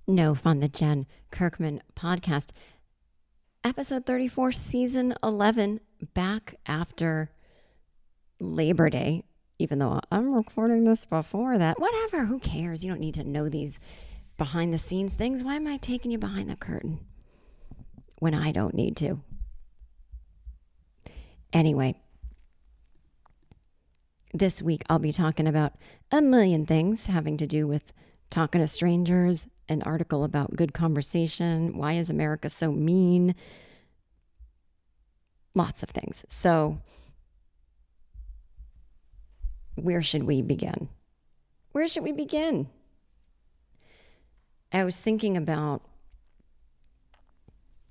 No Fun, the Jen Kirkman podcast, episode 34, season 11, back after Labor Day, even though I'm recording this before that. Whatever, who cares? You don't need to know these behind the scenes things. Why am I taking you behind the curtain when I don't need to? Anyway, this week I'll be talking about a million things having to do with talking to strangers, an article about good conversation, why is America so mean, lots of things. So where should we begin? Where should we begin? I was thinking about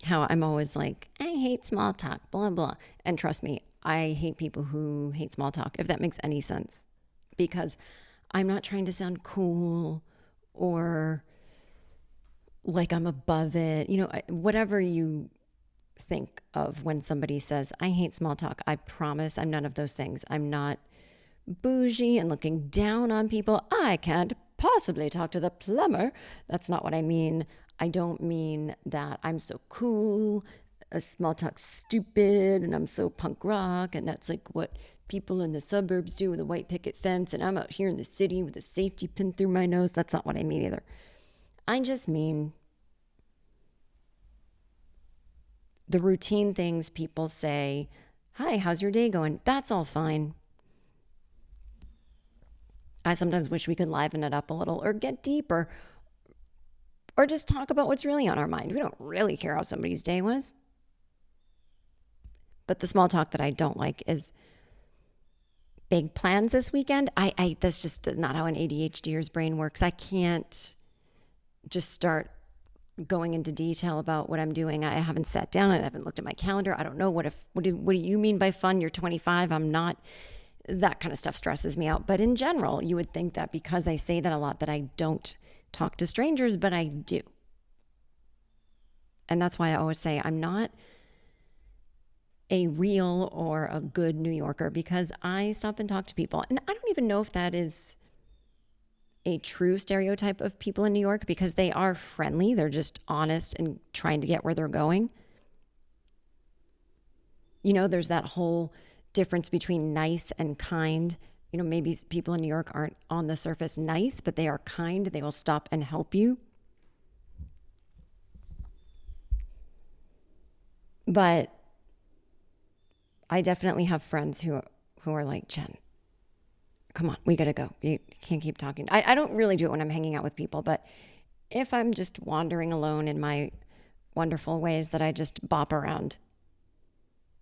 how I'm always like, I hate small talk, blah, blah. And trust me, I hate people who hate small talk, if that makes any sense. Because I'm not trying to sound cool or like I'm above it. You know, whatever you think of when somebody says, I hate small talk, I promise I'm none of those things. I'm not bougie and looking down on people. I can't possibly talk to the plumber. That's not what I mean. I don't mean that I'm so cool, a small talk stupid, and I'm so punk rock, and that's like what people in the suburbs do with a white picket fence, and I'm out here in the city with a safety pin through my nose. That's not what I mean either. I just mean the routine things people say, hi, how's your day going? That's all fine. I sometimes wish we could liven it up a little or get deeper or just talk about what's really on our mind. We don't really care how somebody's day was. But the small talk that I don't like is big plans this weekend. That's just not how an ADHDer's brain works. I can't just start going into detail about what I'm doing. I haven't sat down. I haven't looked at my calendar. I don't know what do you mean by fun? You're 25. I'm not. That kind of stuff stresses me out. But in general, you would think that because I say that a lot that I don't talk to strangers, but I do. And that's why I always say I'm not a real or a good New Yorker, because I stop and talk to people. And I don't even know if that is a true stereotype of people in New York, because they are friendly. They're just honest and trying to get where they're going. You know, there's that whole difference between nice and kind. You know, maybe people in New York aren't on the surface nice, but they are kind. They will stop and help you. But I definitely have friends who are like, Jen, come on, we got to go. You can't keep talking. I don't really do it when I'm hanging out with people, but if I'm just wandering alone in my wonderful ways that I just bop around,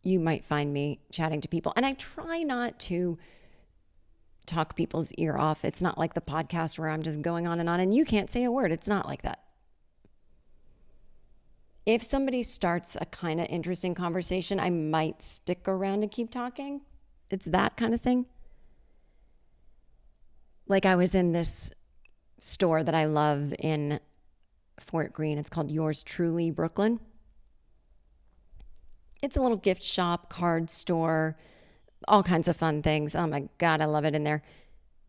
you might find me chatting to people. And I try not to talk people's ear off. It's not like the podcast where I'm just going on and you can't say a word. It's not like that. If somebody starts a kind of interesting conversation, I might stick around and keep talking. It's that kind of thing. Like I was in this store that I love in Fort Greene. It's called Yours Truly Brooklyn. It's a little gift shop, card store, all kinds of fun things. Oh my God, I love it in there.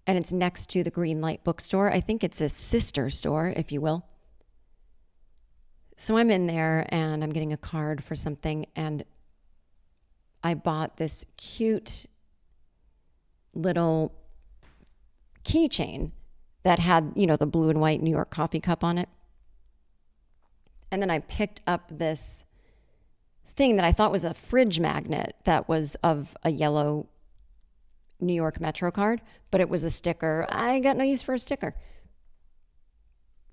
And it's next to the Green Light bookstore. I think it's a sister store, if you will. So I'm in there and I'm getting a card for something, and I bought this cute little keychain that had, you know, the blue and white New York coffee cup on it. And then I picked up this thing that I thought was a fridge magnet that was of a yellow New York Metro card, but it was a sticker. I got no use for a sticker.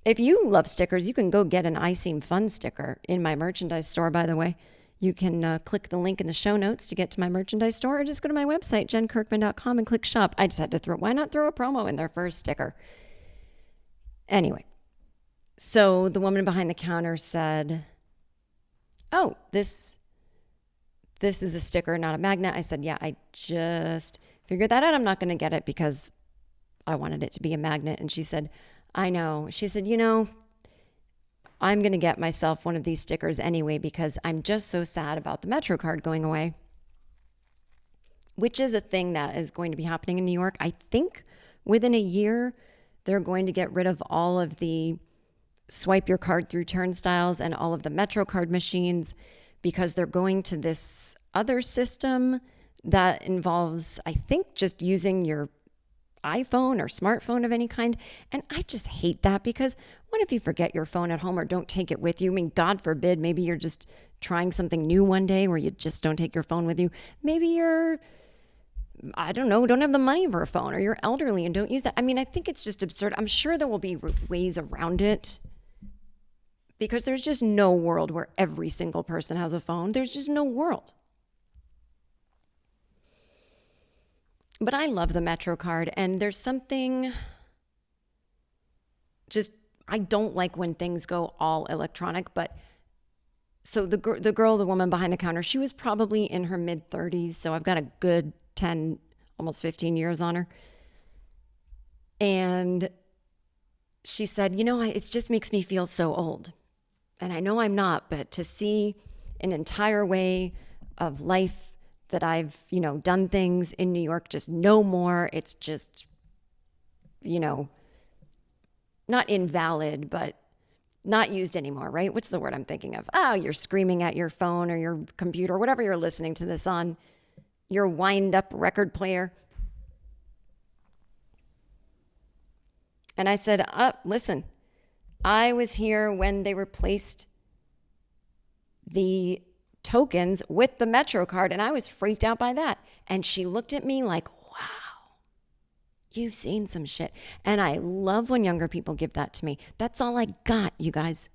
If you love stickers, you can go get an I Seem Fun sticker in my merchandise store, by the way. You can click the link in the show notes to get to my merchandise store, or just go to my website, jenkirkman.com, and click shop. I just had to why not throw a promo in there for a sticker? Anyway, so the woman behind the counter said, oh, this is a sticker, not a magnet. I said, yeah, I just figured that out. I'm not going to get it because I wanted it to be a magnet. And she said, I know. She said, you know, I'm going to get myself one of these stickers anyway because I'm just so sad about the Metro card going away, which is a thing that is going to be happening in New York. I think within a year, they're going to get rid of all of the swipe your card through turnstiles and all of the MetroCard machines, because they're going to this other system that involves, I think, just using your iPhone or smartphone of any kind. And I just hate that, because what if you forget your phone at home or don't take it with you? I mean, God forbid, maybe you're just trying something new one day where you just don't take your phone with you. Maybe you're, I don't know, don't have the money for a phone, or you're elderly and don't use that. I mean, I think it's just absurd. I'm sure there will be ways around it, because there's just no world where every single person has a phone. There's just no world. But I love the MetroCard, and there's something just, I don't like when things go all electronic. But so the woman behind the counter, she was probably in her mid-30s, so I've got a good 10, almost 15 years on her. And she said, it just makes me feel so old. And I know I'm not, but to see an entire way of life that I've, done things in New York, just no more. It's just, not invalid, but not used anymore, right? What's the word I'm thinking of? Oh, you're screaming at your phone or your computer, or whatever you're listening to this on, your wind-up record player. And I said, listen, I was here when they replaced the tokens with the MetroCard, and I was freaked out by that. And she looked at me like, wow, you've seen some shit. And I love when younger people give that to me. That's all I got, you guys.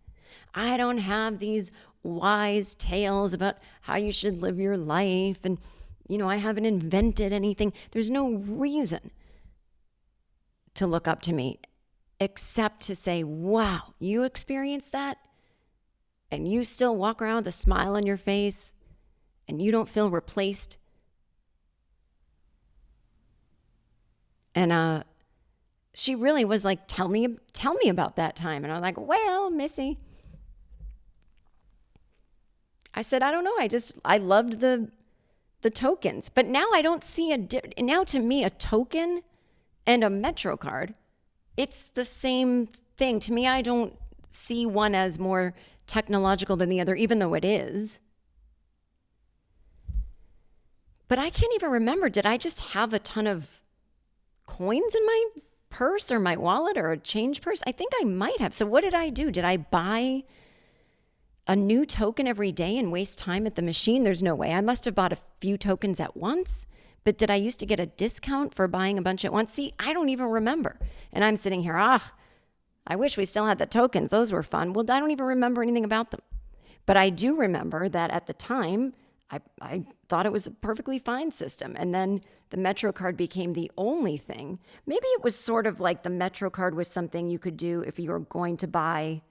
I don't have these wise tales about how you should live your life, and I haven't invented anything. There's no reason to look up to me except to say, wow, you experienced that, and you still walk around with a smile on your face, and you don't feel replaced. And she really was like, tell me about that time. And I'm like, well, Missy, I said, I don't know. I loved the tokens, but now I don't see now to me, a token and a MetroCard, it's the same thing. To me, I don't see one as more technological than the other, even though it is. But I can't even remember. Did I just have a ton of coins in my purse or my wallet or a change purse? I think I might have. So what did I do? Did I buy a new token every day and waste time at the machine? There's no way. I must have bought a few tokens at once. But did I used to get a discount for buying a bunch at once? See, I don't even remember. And I'm sitting here, I wish we still had the tokens. Those were fun. Well, I don't even remember anything about them. But I do remember that at the time, I thought it was a perfectly fine system. And then the MetroCard became the only thing. Maybe it was sort of like the MetroCard was something you could do if you were going to buy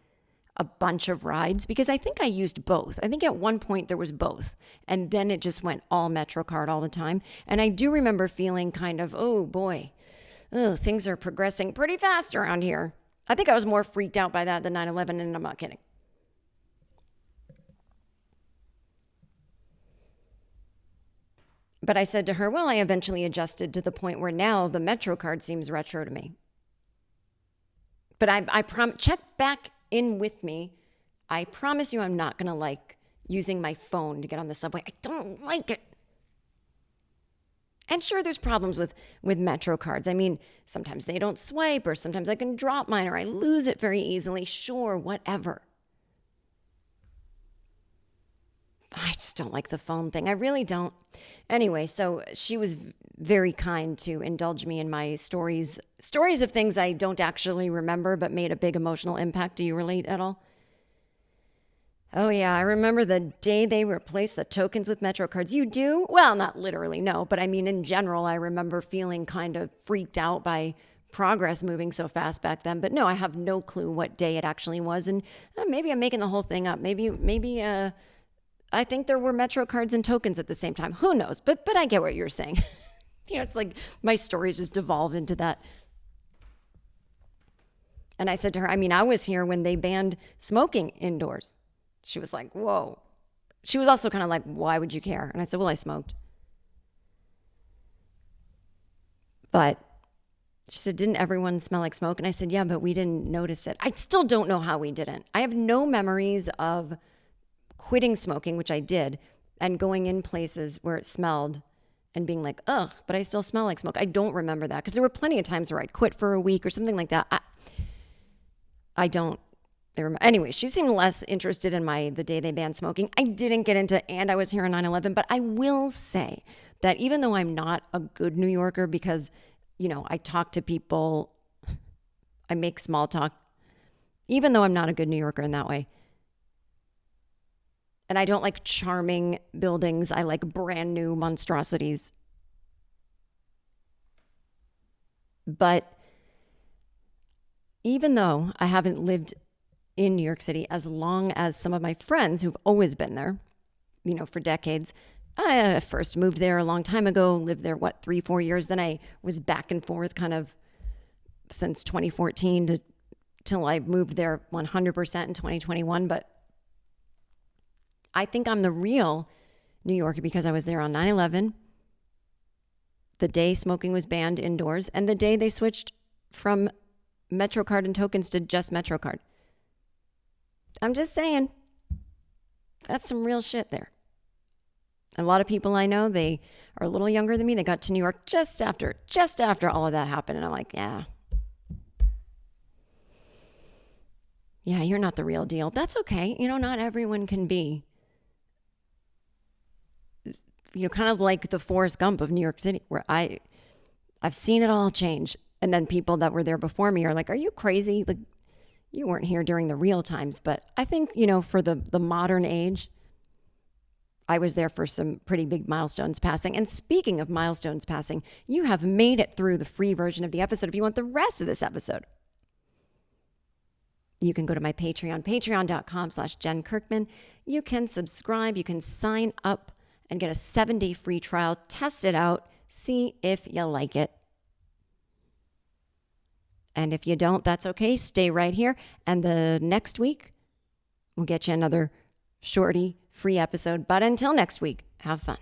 a bunch of rides, because I think I used both. I think at one point there was both, and then it just went all MetroCard all the time. And I do remember feeling kind of, oh boy, things are progressing pretty fast around here. I think I was more freaked out by that than 9/11, and I'm not kidding. But I said to her, well, I eventually adjusted to the point where now the MetroCard seems retro to me. But I check back in with me. I promise you I'm not going to like using my phone to get on the subway. I don't like it. And sure, there's problems with MetroCards. I mean, sometimes they don't swipe, or sometimes I can drop mine, or I lose it very easily. Sure, whatever. I just don't like the phone thing. I really don't. Anyway, so she was very kind to indulge me in my stories of things I don't actually remember but made a big emotional impact. Do you relate at all? Oh yeah, I remember the day they replaced the tokens with MetroCards. You do? Well, not literally, no. But I mean, in general, I remember feeling kind of freaked out by progress moving so fast back then. But no, I have no clue what day it actually was. And maybe I'm making the whole thing up. Maybe I think there were MetroCards and tokens at the same time. Who knows? But I get what you're saying. It's like my stories just devolve into that. And I said to her, I mean, I was here when they banned smoking indoors. She was like, whoa. She was also kind of like, why would you care? And I said, well, I smoked. But She said, didn't everyone smell like smoke? And I said, yeah, but we didn't notice it. I still don't know how we didn't. I have no memories of quitting smoking, which I did, and going in places where it smelled and being like, ugh, but I still smell like smoke. I don't remember that because there were plenty of times where I'd quit for a week or something like that. I don't remember. Anyway, she seemed less interested in the day they banned smoking. I didn't get into, and I was here on 9/11, but I will say that even though I'm not a good New Yorker because, I talk to people, I make small talk, even though I'm not a good New Yorker in that way. And I don't like charming buildings. I like brand new monstrosities. But even though I haven't lived in New York City as long as some of my friends who've always been there, for decades, I first moved there a long time ago, lived there, 3-4 years. Then I was back and forth kind of since 2014 till I moved there 100% in 2021. But I think I'm the real New Yorker because I was there on 9/11, the day smoking was banned indoors, and the day they switched from MetroCard and tokens to just MetroCard. I'm just saying, that's some real shit there. A lot of people I know, they are a little younger than me. They got to New York just after all of that happened. And I'm like, yeah, you're not the real deal. That's okay. Not everyone can be, kind of like the Forrest Gump of New York City, where I've seen it all change. And then people that were there before me are like, are you crazy? Like, you weren't here during the real times. But I think, for the modern age, I was there for some pretty big milestones passing. And speaking of milestones passing, you have made it through the free version of the episode. If you want the rest of this episode, you can go to my Patreon, patreon.com/jenkirkman. You can subscribe. You can sign up and get a 7-day free trial. Test it out. See if you like it. And if you don't, that's okay. Stay right here. And the next week, we'll get you another shorty free episode. But until next week, have fun.